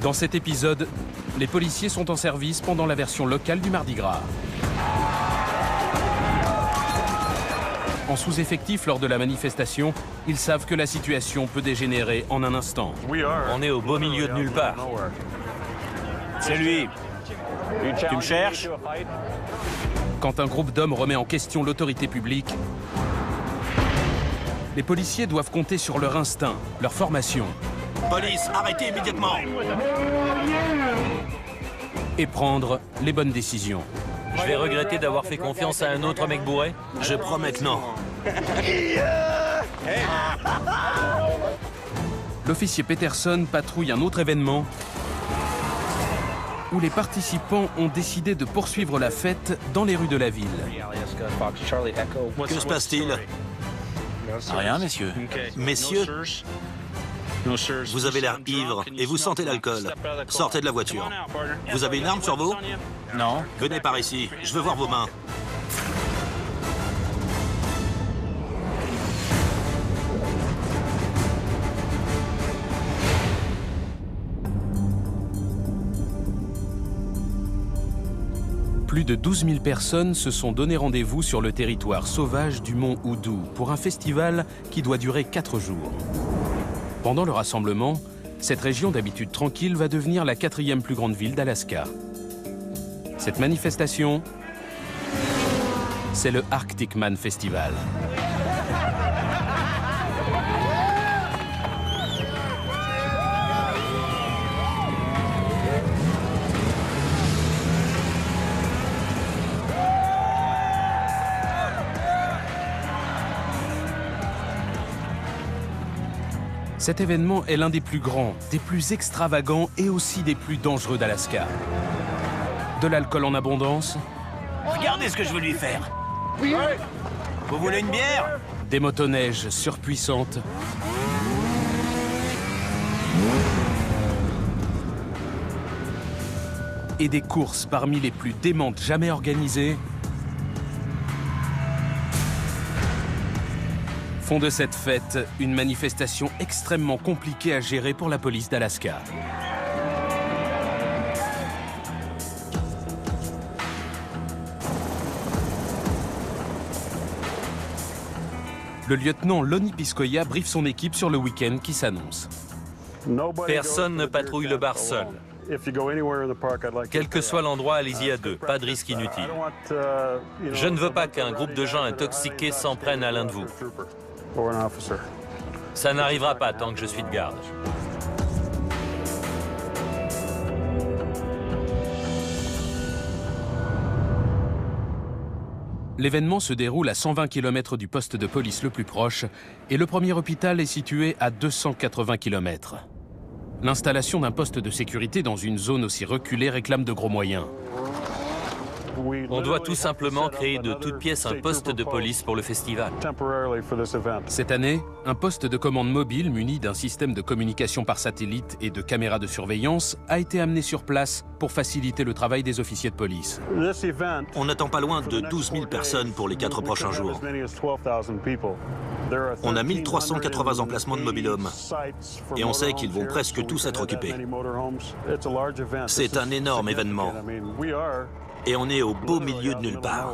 Dans cet épisode, les policiers sont en service pendant la version locale du Mardi Gras. En sous-effectif lors de la manifestation, ils savent que la situation peut dégénérer en un instant. On est au beau milieu de nulle part. C'est lui. Tu me cherches? Quand un groupe d'hommes remet en question l'autorité publique, les policiers doivent compter sur leur instinct, leur formation. Police, arrêtez immédiatement! Et prendre les bonnes décisions. Je vais regretter d'avoir fait confiance à un autre mec bourré. Je promets que non. L'officier Peterson patrouille un autre événement où les participants ont décidé de poursuivre la fête dans les rues de la ville. Que se passe-t-il? Rien, messieurs. Messieurs, vous avez l'air ivre et vous sentez l'alcool. Sortez de la voiture. Vous avez une arme sur vous? Non. Venez par ici, je veux voir vos mains. Plus de 12 000 personnes se sont donné rendez-vous sur le territoire sauvage du mont Hoodoo pour un festival qui doit durer 4 jours. Pendant le rassemblement, cette région d'habitude tranquille va devenir la 4e plus grande ville d'Alaska. Cette manifestation, c'est le Arctic Man Festival. Cet événement est l'un des plus grands, des plus extravagants et aussi des plus dangereux d'Alaska. De l'alcool en abondance. Regardez ce que je veux lui faire. Vous voulez une bière? Des motoneiges surpuissantes. Et des courses parmi les plus démentes jamais organisées font de cette fête une manifestation extrêmement compliquée à gérer pour la police d'Alaska. Le lieutenant Lonnie Piscoya briefe son équipe sur le week-end qui s'annonce. Personne ne patrouille le bar seul. Quel que soit l'endroit, allez-y à deux, pas de risque inutile. Je ne veux pas qu'un groupe de gens intoxiqués s'en prenne à l'un de vous. Ça n'arrivera pas tant que je suis de garde. L'événement se déroule à 120 km du poste de police le plus proche et le premier hôpital est situé à 280 km. L'installation d'un poste de sécurité dans une zone aussi reculée réclame de gros moyens. On doit tout simplement créer de toutes pièces un poste de police pour le festival. Cette année, un poste de commande mobile muni d'un système de communication par satellite et de caméras de surveillance a été amené sur place pour faciliter le travail des officiers de police. On n'attend pas loin de 12 000 personnes pour les 4 prochains jours. On a 1380 emplacements de mobil-hommes et on sait qu'ils vont presque tous être occupés. C'est un énorme événement. Et on est au beau milieu de nulle part.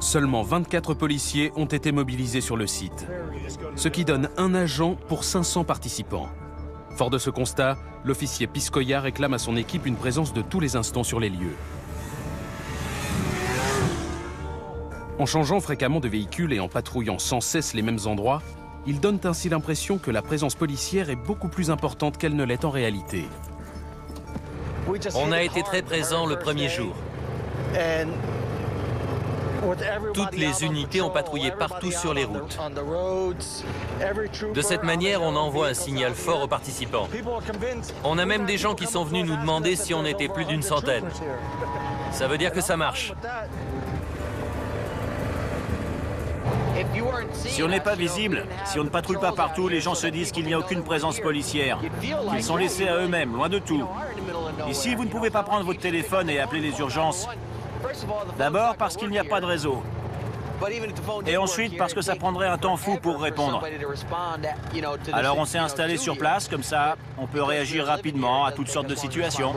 Seulement 24 policiers ont été mobilisés sur le site, ce qui donne un agent pour 500 participants. Fort de ce constat, l'officier Piscoya réclame à son équipe une présence de tous les instants sur les lieux. En changeant fréquemment de véhicule et en patrouillant sans cesse les mêmes endroits, ils donnent ainsi l'impression que la présence policière est beaucoup plus importante qu'elle ne l'est en réalité. On a été très présents le premier jour. Toutes les unités ont patrouillé partout sur les routes. De cette manière, on envoie un signal fort aux participants. On a même des gens qui sont venus nous demander si on était plus d'une centaine. Ça veut dire que ça marche. Si on n'est pas visible, si on ne patrouille pas partout, les gens se disent qu'il n'y a aucune présence policière, qu'ils sont laissés à eux-mêmes, loin de tout. Ici, vous ne pouvez pas prendre votre téléphone et appeler les urgences. D'abord parce qu'il n'y a pas de réseau. Et ensuite, parce que ça prendrait un temps fou pour répondre. Alors on s'est installé sur place, comme ça, on peut réagir rapidement à toutes sortes de situations.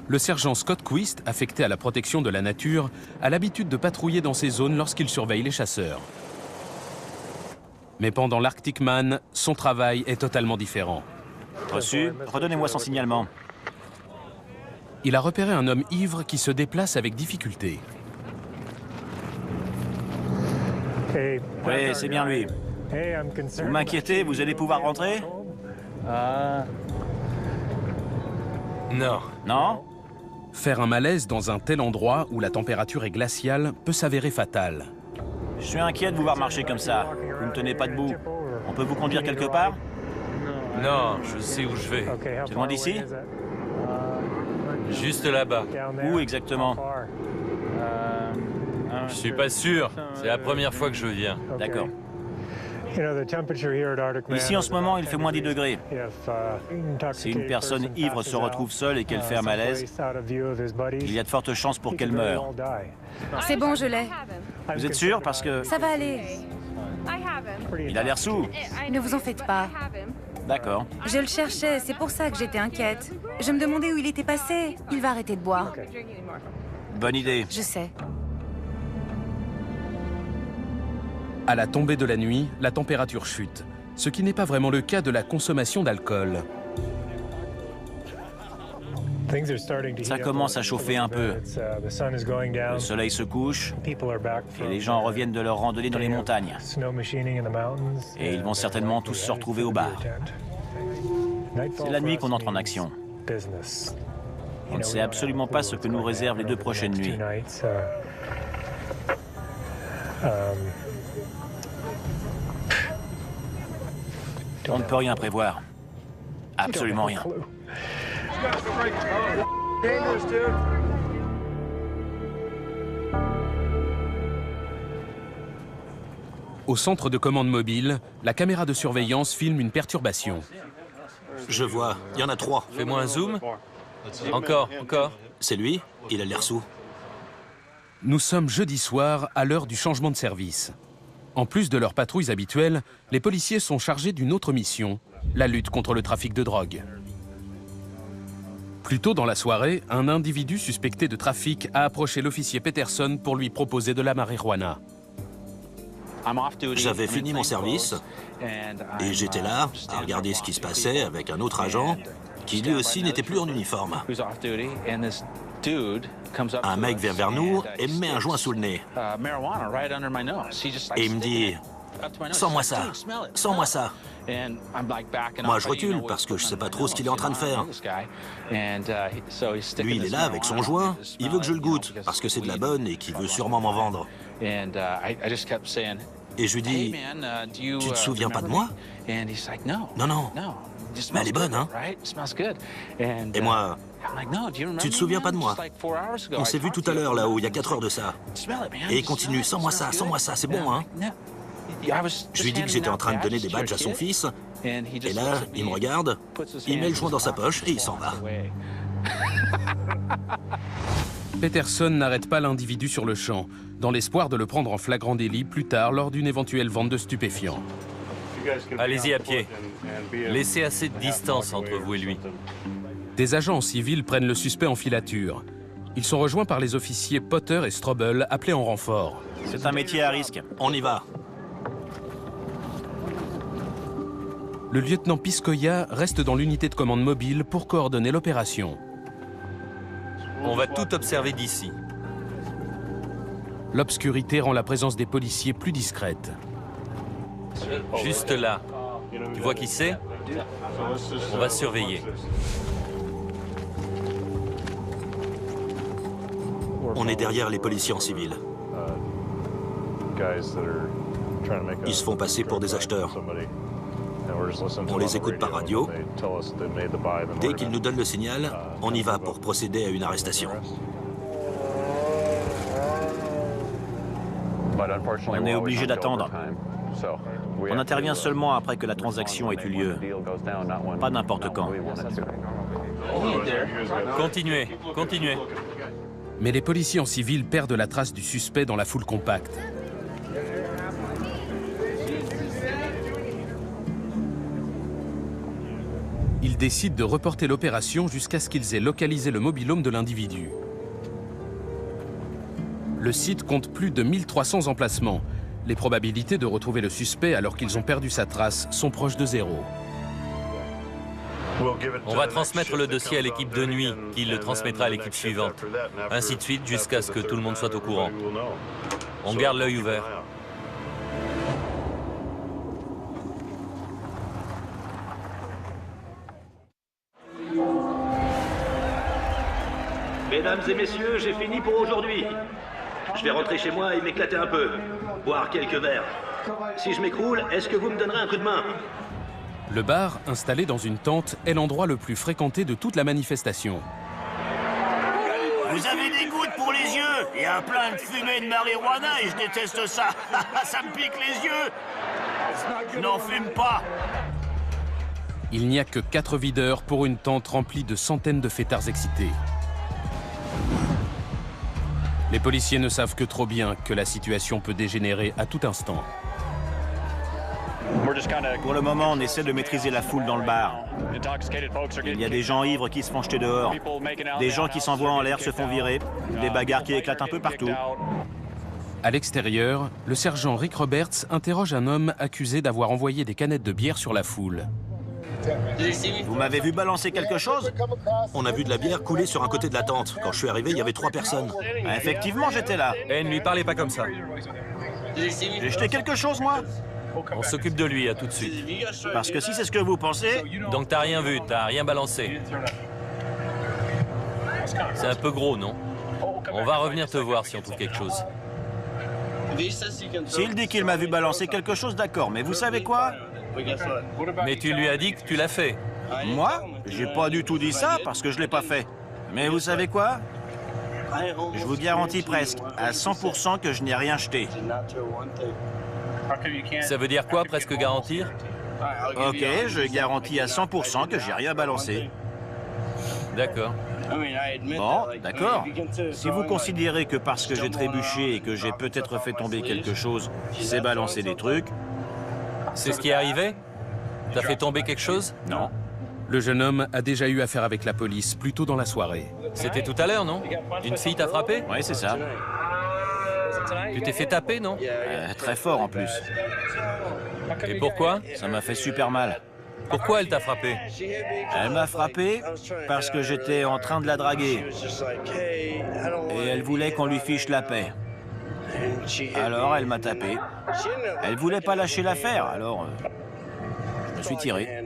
Le sergent Scott Quist, affecté à la protection de la nature, a l'habitude de patrouiller dans ces zones lorsqu'il surveille les chasseurs. Mais pendant l'Arctic Man, son travail est totalement différent. Reçu, redonnez-moi son signalement. Il a repéré un homme ivre qui se déplace avec difficulté. Oui, c'est bien lui. Vous m'inquiétez, vous allez pouvoir rentrer? Non. Non? Faire un malaise dans un tel endroit où la température est glaciale peut s'avérer fatal. Je suis inquiet de vous voir marcher comme ça. Vous ne tenez pas debout. On peut vous conduire quelque part? Non, je sais où je vais. C'est loin d'ici? Juste là-bas. Où exactement? Je suis pas sûr. C'est la première fois que je viens. D'accord. Ici, en ce moment, il fait moins 10 degrés. Si une personne ivre se retrouve seule et qu'elle fait un malaise, il y a de fortes chances pour qu'elle meure. C'est bon, je l'ai. Vous êtes sûr? Parce que Ça va aller. il a l'air saoul. Ne vous en faites pas. D'accord. Je le cherchais, c'est pour ça que j'étais inquiète. Je me demandais où il était passé. Il va arrêter de boire. Bonne idée. Je sais. À la tombée de la nuit, la température chute, ce qui n'est pas vraiment le cas de la consommation d'alcool. Ça commence à chauffer un peu. Le soleil se couche et les gens reviennent de leur randonnée dans les montagnes. Et ils vont certainement tous se retrouver au bar. C'est la nuit qu'on entre en action. On ne sait absolument pas ce que nous réservent les 2 prochaines nuits. On ne peut rien prévoir. Absolument rien. Au centre de commande mobile, la caméra de surveillance filme une perturbation. Je vois, il y en a 3. Fais-moi un zoom. Encore. C'est lui? Il a l'air sous. Nous sommes jeudi soir, à l'heure du changement de service. En plus de leurs patrouilles habituelles, les policiers sont chargés d'une autre mission, la lutte contre le trafic de drogue. Plus tôt dans la soirée, un individu suspecté de trafic a approché l'officier Peterson pour lui proposer de la marijuana. J'avais fini mon service et j'étais là à regarder ce qui se passait avec un autre agent qui lui aussi n'était plus en uniforme. Un mec vient vers nous et me met un joint sous le nez. Et il me dit « Sens-moi ça, sens-moi ça ». Moi, je recule parce que je sais pas trop ce qu'il est en train de faire. Lui, il est là avec son joint, il veut que je le goûte parce que c'est de la bonne et qu'il veut sûrement m'en vendre. Et je lui dis « Tu te souviens pas de moi ?»« Non, non. Mais elle est bonne, hein ?» Et moi, « Tu te souviens pas de moi? On s'est vu tout à l'heure là-haut, il y a 4 heures de ça. » Et il continue « Sens-moi ça, c'est bon, hein ?» Je lui dis que j'étais en train de donner des badges à son fils. Et là, il me regarde, il met le joint dans sa poche et il s'en va. Peterson n'arrête pas l'individu sur le champ, dans l'espoir de le prendre en flagrant délit plus tard lors d'une éventuelle vente de stupéfiants. Allez-y à pied. Laissez assez de distance entre vous et lui. Des agents en civil prennent le suspect en filature. Ils sont rejoints par les officiers Potter et Strobel, appelés en renfort. C'est un métier à risque. On y va. Le lieutenant Piscoya reste dans l'unité de commande mobile pour coordonner l'opération. On va tout observer d'ici. L'obscurité rend la présence des policiers plus discrète. Juste là. Tu vois qui c'est? On va surveiller. On est derrière les policiers en civil. Ils se font passer pour des acheteurs. On les écoute par radio. Dès qu'ils nous donnent le signal, on y va pour procéder à une arrestation. On est obligé d'attendre. On intervient seulement après que la transaction ait eu lieu. Pas n'importe quand. Continuez. Mais les policiers en civil perdent la trace du suspect dans la foule compacte. Ils décident de reporter l'opération jusqu'à ce qu'ils aient localisé le mobil-home de l'individu. Le site compte plus de 1300 emplacements. Les probabilités de retrouver le suspect alors qu'ils ont perdu sa trace sont proches de zéro. On va transmettre le dossier à l'équipe de nuit, qui le transmettra à l'équipe suivante. Ainsi de suite, jusqu'à ce que tout le monde soit au courant. On garde l'œil ouvert. Mesdames et messieurs, j'ai fini pour aujourd'hui. Je vais rentrer chez moi et m'éclater un peu. Boire quelques verres. Si je m'écroule, est-ce que vous me donnerez un coup de main? Le bar, installé dans une tente, est l'endroit le plus fréquenté de toute la manifestation. Vous avez des gouttes pour les yeux. Il y a plein de fumée de marijuana et je déteste ça. Ça me pique les yeux. Je n'en fume pas. Il n'y a que 4 videurs pour une tente remplie de centaines de fêtards excités. Les policiers ne savent que trop bien que la situation peut dégénérer à tout instant. Pour le moment, on essaie de maîtriser la foule dans le bar. Il y a des gens ivres qui se font jeter dehors, des gens qui s'envoient en l'air se font virer, des bagarres qui éclatent un peu partout. À l'extérieur, le sergent Rick Roberts interroge un homme accusé d'avoir envoyé des canettes de bière sur la foule. Vous m'avez vu balancer quelque chose? On a vu de la bière couler sur un côté de la tente. Quand je suis arrivé, il y avait 3 personnes. Effectivement, j'étais là. Eh, ne lui parlez pas comme ça. J'ai jeté quelque chose, moi? On s'occupe de lui, à tout de suite. Parce que si c'est ce que vous pensez... Donc t'as rien vu, t'as rien balancé. C'est un peu gros, non? On va revenir te voir si on trouve quelque chose. S'il dit qu'il m'a vu balancer quelque chose, d'accord, mais vous savez quoi? Mais tu lui as dit que tu l'as fait. Moi? J'ai pas du tout dit ça parce que je l'ai pas fait. Mais vous savez quoi? Je vous garantis presque à 100% que je n'ai rien jeté. Ça veut dire quoi, presque garantir? Ok, je garantis à 100% que j'ai rien balancé. D'accord. Bon, d'accord. Si vous considérez que parce que j'ai trébuché et que j'ai peut-être fait tomber quelque chose, c'est balancer des trucs... C'est ce qui est arrivé? T'as fait tomber quelque chose? Non. Le jeune homme a déjà eu affaire avec la police plus tôt dans la soirée. C'était tout à l'heure, non? Une fille t'a frappé? Oui, c'est ça. Tu t'es fait taper, non? Très fort en plus. Et pourquoi? Ça m'a fait super mal. Pourquoi elle t'a frappé? Elle m'a frappé parce que j'étais en train de la draguer. Et elle voulait qu'on lui fiche la paix. Alors elle m'a tapé. Elle voulait pas lâcher l'affaire, alors je me suis tiré.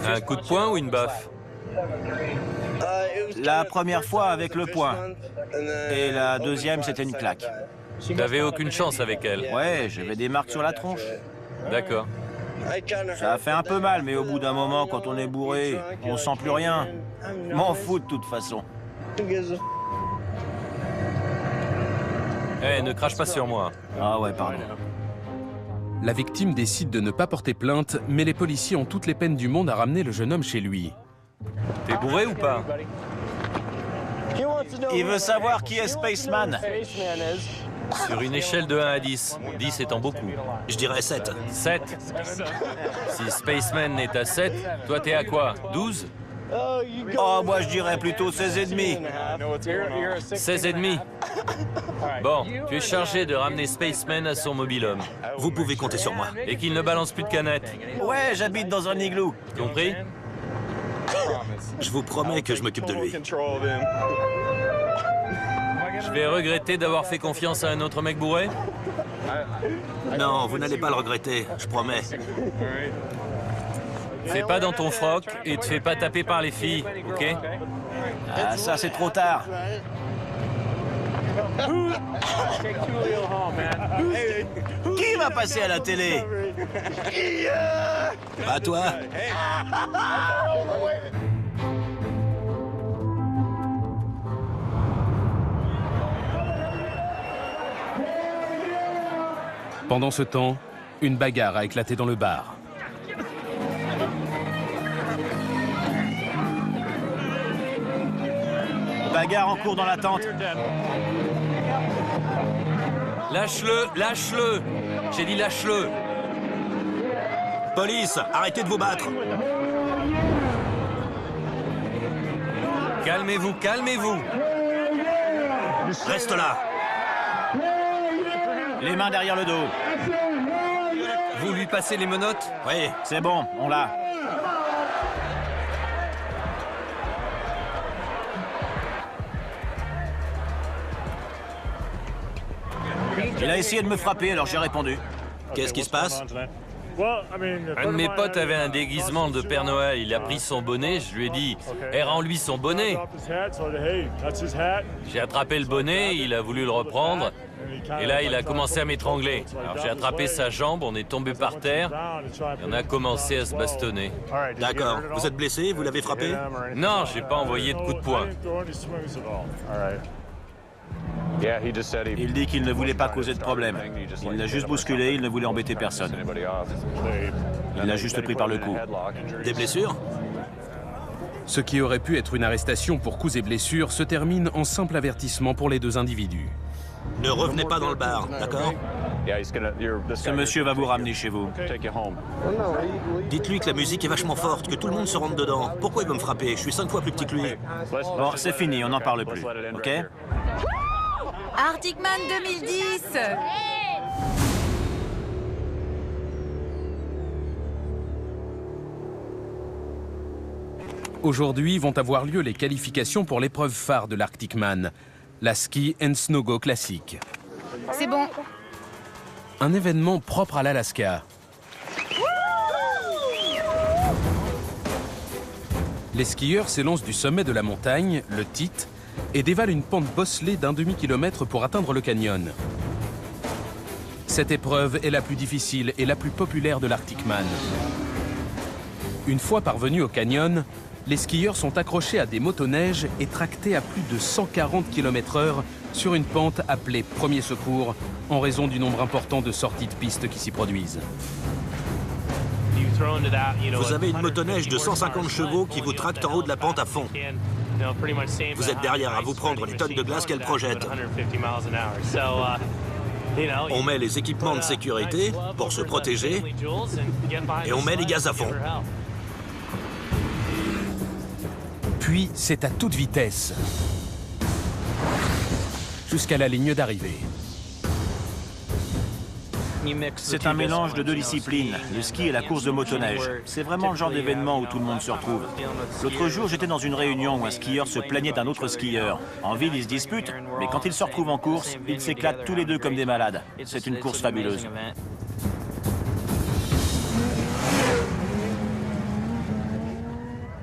Un coup de poing ou une baffe? La première fois avec le poing. Et la deuxième, c'était une claque. T'avais aucune chance avec elle? Ouais, j'avais des marques sur la tronche. D'accord. Ça a fait un peu mal, mais au bout d'un moment, quand on est bourré, on sent plus rien. M'en fous de toute façon. Eh, ne crache pas sur moi. Ah ouais, pardon. La victime décide de ne pas porter plainte, mais les policiers ont toutes les peines du monde à ramener le jeune homme chez lui. T'es bourré ou pas? Il veut savoir qui est Spaceman. Sur une échelle de 1 à 10, 10 étant beaucoup. Je dirais 7. 7. Si Spaceman est à 7, toi t'es à quoi? 12? Oh, moi je dirais plutôt 16,5. 16,5. Bon, tu es chargé de ramener Spaceman à son mobil-home. Vous pouvez compter sur moi. Et qu'il ne balance plus de canettes. Ouais, j'habite dans un igloo. Compris? Je vous promets que je m'occupe de lui. Je vais regretter d'avoir fait confiance à un autre mec bourré? Non, vous n'allez pas le regretter, je promets. Fais pas dans ton froc et te fais pas taper par les filles, ok? Ah, ça c'est trop tard. Qui va passer à la télé? Pas toi. Pendant ce temps, une bagarre a éclaté dans le bar. Bagarre en cours dans la tente. Lâche-le, lâche-le. J'ai dit lâche-le. Police, arrêtez de vous battre. Calmez-vous, calmez-vous. Reste là. Les mains derrière le dos. Vous lui passez les menottes? Oui. C'est bon, on l'a. Il a essayé de me frapper, alors j'ai répondu. Qu'est-ce qui se passe? Un de mes potes avait un déguisement de Père Noël. Il a pris son bonnet. Je lui ai dit, hey, rends-lui son bonnet. J'ai attrapé le bonnet, il a voulu le reprendre. Et là, il a commencé à m'étrangler. Alors j'ai attrapé sa jambe, on est tombé par terre. Et on a commencé à se bastonner. D'accord. Vous êtes blessé? Vous l'avez frappé? Non, j'ai pas envoyé de coup de poing. Il dit qu'il ne voulait pas causer de problème. Il l'a juste bousculé, il ne voulait embêter personne. Il l'a juste pris par le cou. Des blessures? Ce qui aurait pu être une arrestation pour coups et blessures se termine en simple avertissement pour les deux individus. Ne revenez pas dans le bar, d'accord? Ce monsieur va vous ramener chez vous. Dites-lui que la musique est vachement forte, que tout le monde se rentre dedans. Pourquoi il veut me frapper? Je suis 5 fois plus petit que lui. Bon, c'est fini, on n'en parle plus, ok? Arctic Man 2010. Aujourd'hui vont avoir lieu les qualifications pour l'épreuve phare de l'Arctic Man, la Ski and Snow Go classique. C'est bon. Un événement propre à l'Alaska. Les skieurs s'élancent du sommet de la montagne, le Tit, et dévalent une pente bosselée d'1 demi-kilomètre pour atteindre le canyon. Cette épreuve est la plus difficile et la plus populaire de l'Arctic Man. Une fois parvenus au canyon, les skieurs sont accrochés à des motoneiges et tractés à plus de 140 km/h sur une pente appelée premier secours en raison du nombre important de sorties de piste qui s'y produisent. Vous avez une motoneige de 150 chevaux qui vous tracte en haut de la pente à fond. Vous êtes derrière à vous prendre les tonnes de glace qu'elle projette. On met les équipements de sécurité pour se protéger et on met les gaz à fond. Puis c'est à toute vitesse, jusqu'à la ligne d'arrivée. C'est un mélange de deux disciplines, le ski et la course de motoneige. C'est vraiment le genre d'événement où tout le monde se retrouve. L'autre jour, j'étais dans une réunion où un skieur se plaignait d'un autre skieur. En ville, ils se disputent, mais quand ils se retrouvent en course, ils s'éclatent tous les deux comme des malades. C'est une course fabuleuse.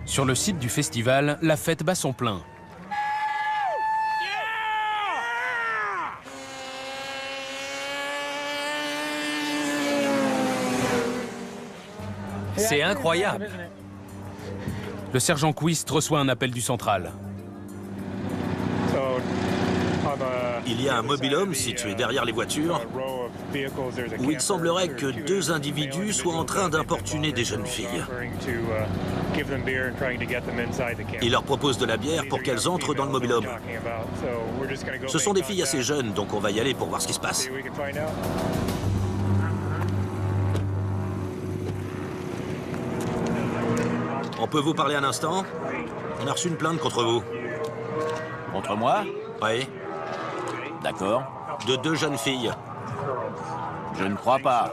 Sur le site du festival, la fête bat son plein. C'est incroyable. Le sergent Quist reçoit un appel du central. Il y a un mobil-home situé derrière les voitures où il semblerait que deux individus soient en train d'importuner des jeunes filles. Ils leur proposent de la bière pour qu'elles entrent dans le mobil-home. Ce sont des filles assez jeunes, donc on va y aller pour voir ce qui se passe. On peut vous parler un instant? On a reçu une plainte contre vous. Contre moi? Oui. D'accord. De deux jeunes filles. Je ne crois pas.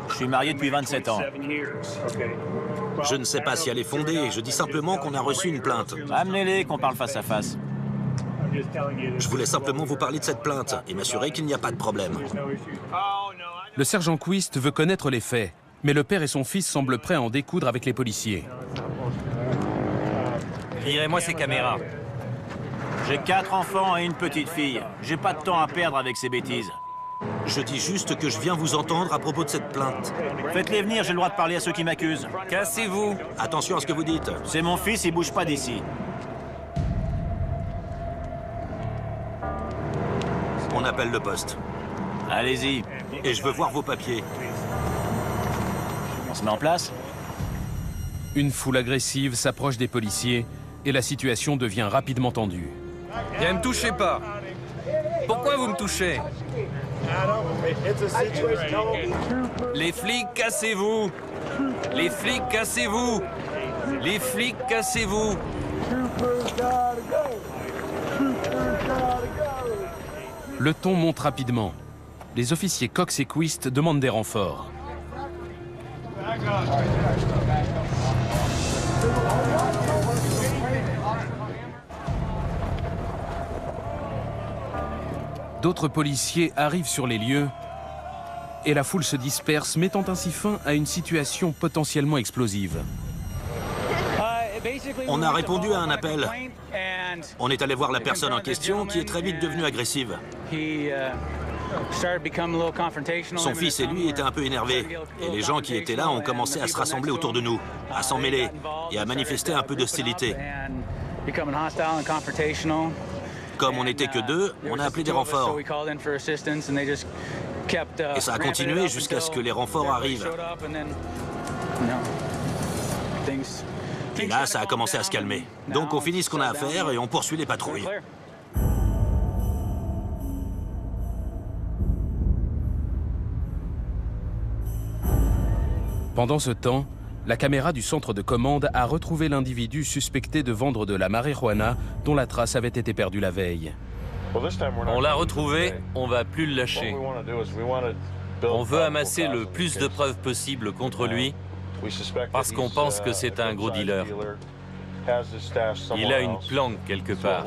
Je suis marié depuis 27 ans. Je ne sais pas si elle est fondée, je dis simplement qu'on a reçu une plainte. Amenez-les, qu'on parle face à face. Je voulais simplement vous parler de cette plainte et m'assurer qu'il n'y a pas de problème. Le sergent Quist veut connaître les faits, mais le père et son fils semblent prêts à en découdre avec les policiers. Virez-moi ces caméras. J'ai 4 enfants et une petite fille. J'ai pas de temps à perdre avec ces bêtises. Je dis juste que je viens vous entendre à propos de cette plainte. Faites-les venir, j'ai le droit de parler à ceux qui m'accusent. Cassez-vous. Attention à ce que vous dites. C'est mon fils, il bouge pas d'ici. On appelle le poste. Allez-y. Et je veux voir vos papiers. On se met en place? Une foule agressive s'approche des policiers et la situation devient rapidement tendue. Ne me touchez pas. Pourquoi vous me touchez? Les flics, cassez-vous! Les flics, cassez-vous! Les flics, cassez-vous! Le ton monte rapidement. Les officiers Cox et Quist demandent des renforts. D'autres policiers arrivent sur les lieux et la foule se disperse, mettant ainsi fin à une situation potentiellement explosive. On a répondu à un appel. On est allé voir la personne en question qui est très vite devenue agressive. Son fils et lui étaient un peu énervés. Et les gens qui étaient là ont commencé à se rassembler autour de nous, à s'en mêler et à manifester un peu d'hostilité. Comme on n'était que deux, on a appelé des renforts. Et ça a continué jusqu'à ce que les renforts arrivent. Et là, ça a commencé à se calmer. Donc on finit ce qu'on a à faire et on poursuit les patrouilles. Pendant ce temps, la caméra du centre de commande a retrouvé l'individu suspecté de vendre de la marijuana dont la trace avait été perdue la veille. On l'a retrouvé, on va plus le lâcher. On veut amasser le plus de preuves possible contre lui parce qu'on pense que c'est un gros dealer. Il a une planque quelque part.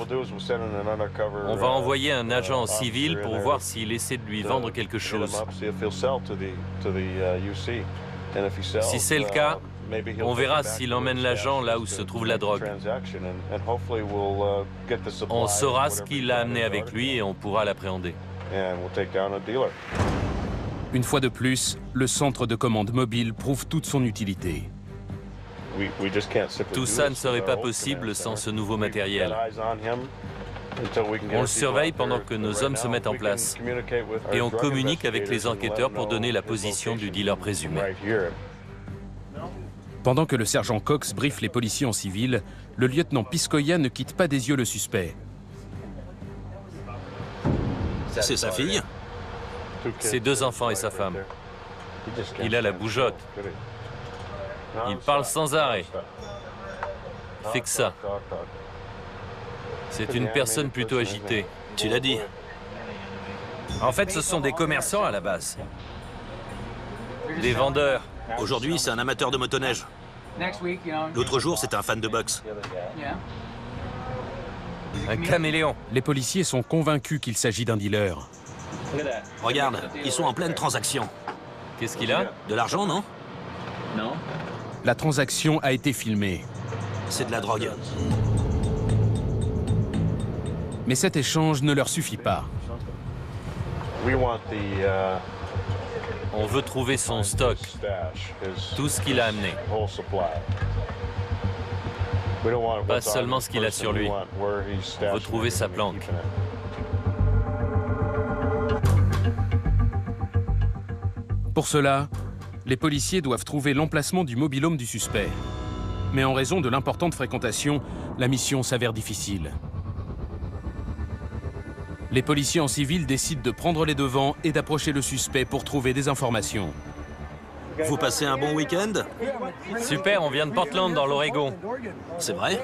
On va envoyer un agent civil pour voir s'il essaie de lui vendre quelque chose. Si c'est le cas, on verra s'il emmène l'agent là où se trouve la drogue. On saura ce qu'il a amené avec lui et on pourra l'appréhender. Une fois de plus, le centre de commande mobile prouve toute son utilité. Tout ça ne serait pas possible sans ce nouveau matériel. On le surveille pendant que nos hommes se mettent en place. Et on communique avec les enquêteurs pour donner la position du dealer présumé. Pendant que le sergent Cox briefe les policiers en civil, le lieutenant Piscoya ne quitte pas des yeux le suspect. C'est sa fille? Ses 2 enfants et sa femme. Il a la bougeotte. Il parle sans arrêt. Fait que ça. C'est une personne plutôt agitée. Tu l'as dit. En fait, ce sont des commerçants à la base. Des vendeurs. Aujourd'hui, c'est un amateur de motoneige. L'autre jour, c'était un fan de boxe. Un caméléon. Les policiers sont convaincus qu'il s'agit d'un dealer. Regarde, ils sont en pleine transaction. Qu'est-ce qu'il a? De l'argent, non? Non. La transaction a été filmée. C'est de la drogue. Mais cet échange ne leur suffit pas. On veut trouver son stock, tout ce qu'il a amené. Pas seulement ce qu'il a sur lui. On veut trouver sa planque. Pour cela, les policiers doivent trouver l'emplacement du mobil-home du suspect. Mais en raison de l'importante fréquentation, la mission s'avère difficile. Les policiers en civil décident de prendre les devants et d'approcher le suspect pour trouver des informations. Vous passez un bon week-end? Super, on vient de Portland, dans l'Oregon. C'est vrai?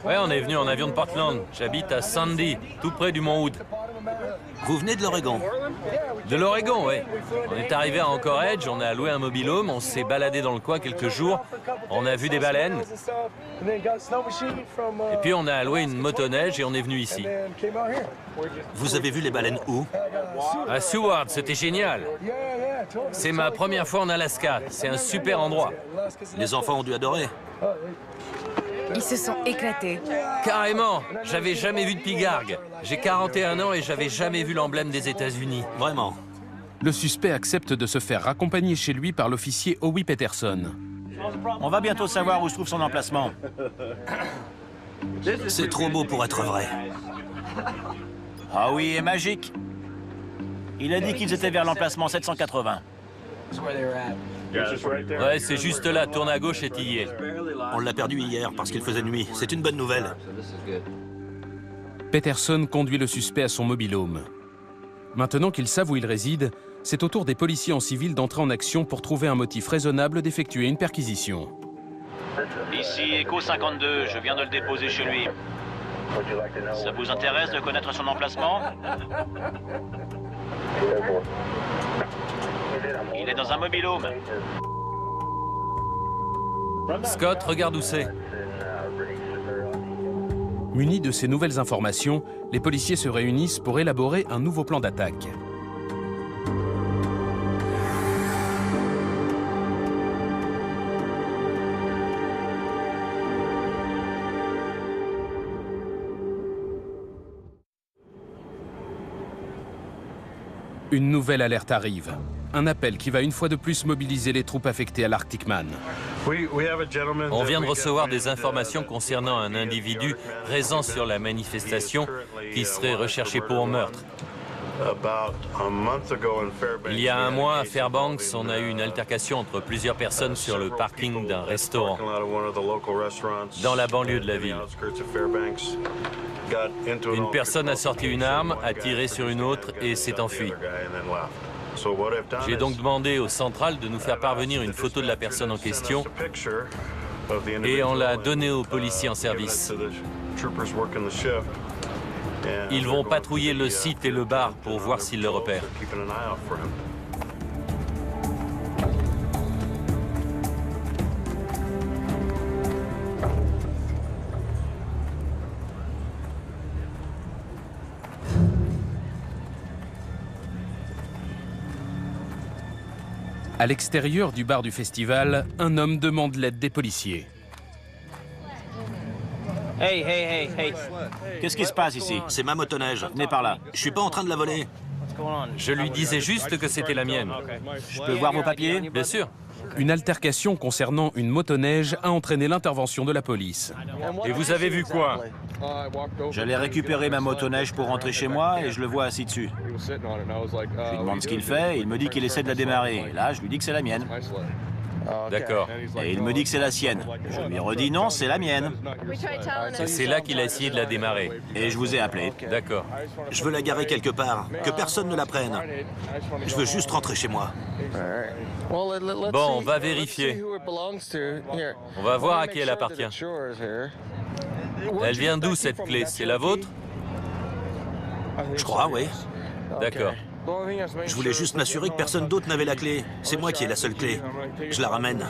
Ouais, on est venu en avion de Portland. J'habite à Sandy, tout près du mont Hood. Vous venez de l'Oregon? De l'Oregon, oui. On est arrivé à Anchorage, on a loué un mobil-home, on s'est baladé dans le coin quelques jours, on a vu des baleines. Et puis on a loué une motoneige et on est venu ici. Vous avez vu les baleines où? À Seward, c'était génial. C'est ma première fois en Alaska, c'est un super endroit. Les enfants ont dû adorer. Ils se sont éclatés. Carrément, j'avais jamais vu de pigargue. J'ai 41 ans et j'avais jamais vu l'emblème des États-Unis. Vraiment. Le suspect accepte de se faire raccompagner chez lui par l'officier Howie Peterson. On va bientôt savoir où se trouve son emplacement. C'est trop beau pour être vrai. Ah oui, est magique. Il a dit qu'ils étaient vers l'emplacement 780. Ouais, c'est juste là, tourne à gauche et t'y y es. On l'a perdu hier parce qu'il faisait nuit. C'est une bonne nouvelle. Peterson conduit le suspect à son mobil-home. Maintenant qu'ils savent où il réside, c'est au tour des policiers en civil d'entrer en action pour trouver un motif raisonnable d'effectuer une perquisition. Ici Echo 52, je viens de le déposer chez lui. Ça vous intéresse de connaître son emplacement? Il est dans un mobil-home. Scott, regarde où c'est. Munis de ces nouvelles informations, les policiers se réunissent pour élaborer un nouveau plan d'attaque. Une nouvelle alerte arrive. Un appel qui va une fois de plus mobiliser les troupes affectées à l'Arctic Man. On vient de recevoir des informations concernant un individu présent sur la manifestation qui serait recherché pour meurtre. Il y a un mois, à Fairbanks, on a eu une altercation entre plusieurs personnes sur le parking d'un restaurant dans la banlieue de la ville. Une personne a sorti une arme, a tiré sur une autre et s'est enfuie. J'ai donc demandé au central de nous faire parvenir une photo de la personne en question et on l'a donnée aux policiers en service. Ils vont patrouiller le site et le bar pour voir s'ils le repèrent. À l'extérieur du bar du festival, un homme demande l'aide des policiers. Hey. Qu'est-ce qui se passe ici? C'est ma motoneige. Venez par là. Je suis pas en train de la voler. Je lui disais juste que c'était la mienne. Je peux voir vos papiers? Bien sûr. Une altercation concernant une motoneige a entraîné l'intervention de la police. Et vous avez vu quoi? J'allais récupérer ma motoneige pour rentrer chez moi et je le vois assis dessus. Je lui demande ce qu'il fait et il me dit qu'il essaie de la démarrer. Et là, je lui dis que c'est la mienne. D'accord. Et il me dit que c'est la sienne. Je lui redis non, c'est la mienne. C'est là qu'il a essayé de la démarrer. Et je vous ai appelé. D'accord. Je veux la garer quelque part, que personne ne la prenne. Je veux juste rentrer chez moi. Bon, on va vérifier. On va voir à qui elle appartient. Elle vient d'où cette clé? C'est la vôtre? Je crois, oui. D'accord. Je voulais juste m'assurer que personne d'autre n'avait la clé. C'est moi qui ai la seule clé. Je la ramène.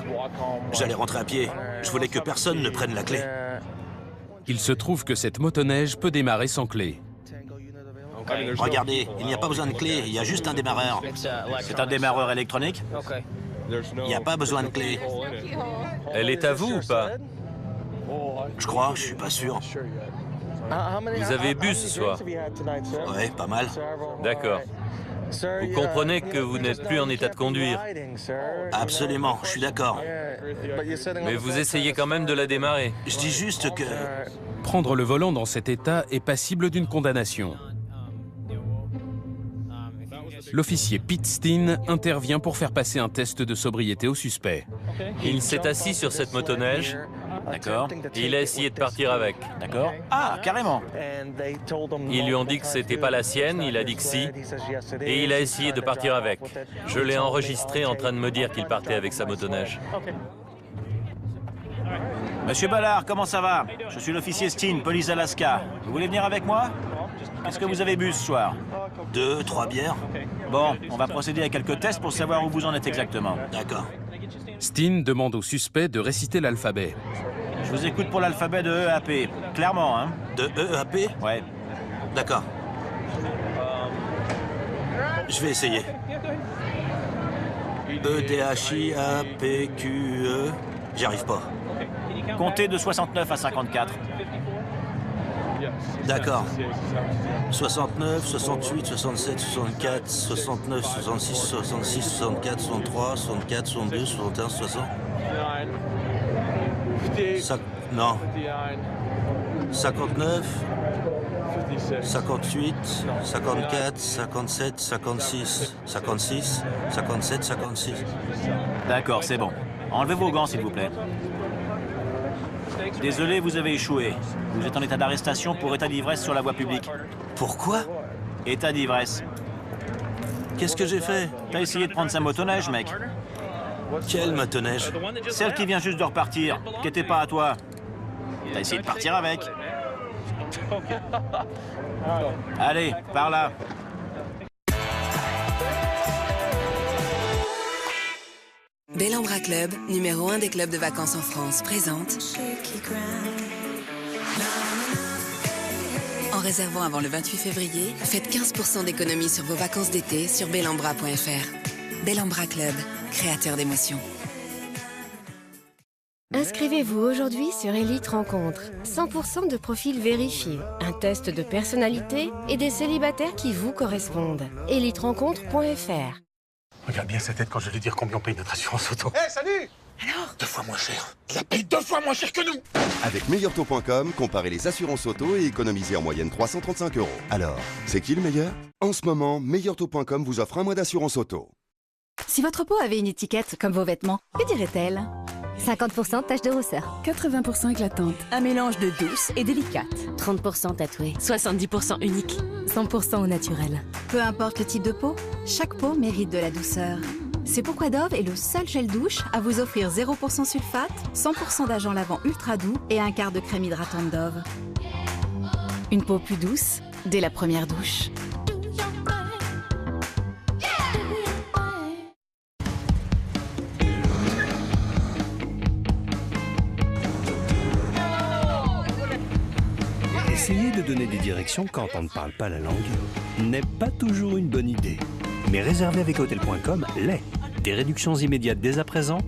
J'allais rentrer à pied. Je voulais que personne ne prenne la clé. Il se trouve que cette motoneige peut démarrer sans clé. Regardez, il n'y a pas besoin de clé, il y a juste un démarreur. C'est un démarreur électronique? Il n'y a pas besoin de clé. Elle est à vous ou pas? Je crois, je suis pas sûr. Vous avez bu ce soir? Ouais, pas mal. D'accord. Vous comprenez que vous n'êtes plus en état de conduire. Absolument, je suis d'accord. Mais vous essayez quand même de la démarrer. Je dis juste que... Prendre le volant dans cet état est passible d'une condamnation. L'officier Pete Steen intervient pour faire passer un test de sobriété au suspect. Il s'est assis sur cette motoneige. D'accord. Il a essayé de partir avec. D'accord. Ah, carrément. Ils lui ont dit que c'était pas la sienne, il a dit que si. Et il a essayé de partir avec. Je l'ai enregistré en train de me dire qu'il partait avec sa motoneige. Monsieur Ballard, comment ça va? Je suis l'officier Steen, police Alaska. Vous voulez venir avec moi? Qu'est-ce que vous avez bu ce soir? 2, 3 bières. Bon, on va procéder à quelques tests pour savoir où vous en êtes exactement. D'accord. Steen demande au suspect de réciter l'alphabet. Je vous écoute pour l'alphabet de E à P. Clairement, hein? De E à P? Ouais. D'accord. Je vais essayer. E, D, H, I, A, P, Q, E... J'y arrive pas. Comptez de 69 à 54. D'accord. 69, 68, 67, 64, 69, 66, 66, 64, 63, 64, 62, 61, 60. Non. 59, 58, 54, 57, 56, 56, 57, 56. D'accord, c'est bon. Enlevez vos gants, s'il vous plaît. Désolé, vous avez échoué. Vous êtes en état d'arrestation pour état d'ivresse sur la voie publique. Pourquoi? État d'ivresse. Qu'est-ce que j'ai fait? T'as essayé de prendre sa motoneige, mec. Quelle motoneige? Celle qui vient juste de repartir, qui était pas à toi. T'as essayé de partir avec. Allez, par là. Bellambra Club, numéro 1 des clubs de vacances en France, présente... En réservant avant le 28 février, faites 15% d'économie sur vos vacances d'été sur bellambra.fr. Bellambra Club, créateur d'émotions. Inscrivez-vous aujourd'hui sur Elite Rencontre. 100% de profils vérifiés, un test de personnalité et des célibataires qui vous correspondent. EliteRencontre.fr. Regarde bien sa tête quand je vais lui dire combien on paye notre assurance auto. Hé, salut! Alors? 2 fois moins cher. Il la paye 2 fois moins cher que nous! Avec meilleurtaux.com, comparez les assurances auto et économisez en moyenne 335 €. Alors, c'est qui le meilleur? En ce moment, meilleurtaux.com vous offre un mois d'assurance auto. Si votre peau avait une étiquette comme vos vêtements, que dirait-elle? 50% tache de rousseur. 80% éclatante. Un mélange de douce et délicate. 30% tatoué. 70% unique. 100% au naturel. Peu importe le type de peau, chaque peau mérite de la douceur. C'est pourquoi Dove est le seul gel douche à vous offrir 0% sulfate, 100% d'agent lavant ultra doux et un quart de crème hydratante Dove. Une peau plus douce dès la première douche. Essayer de donner des directions quand on ne parle pas la langue n'est pas toujours une bonne idée. Mais réserver avec Hotels.com l'est. Des réductions immédiates dès à présent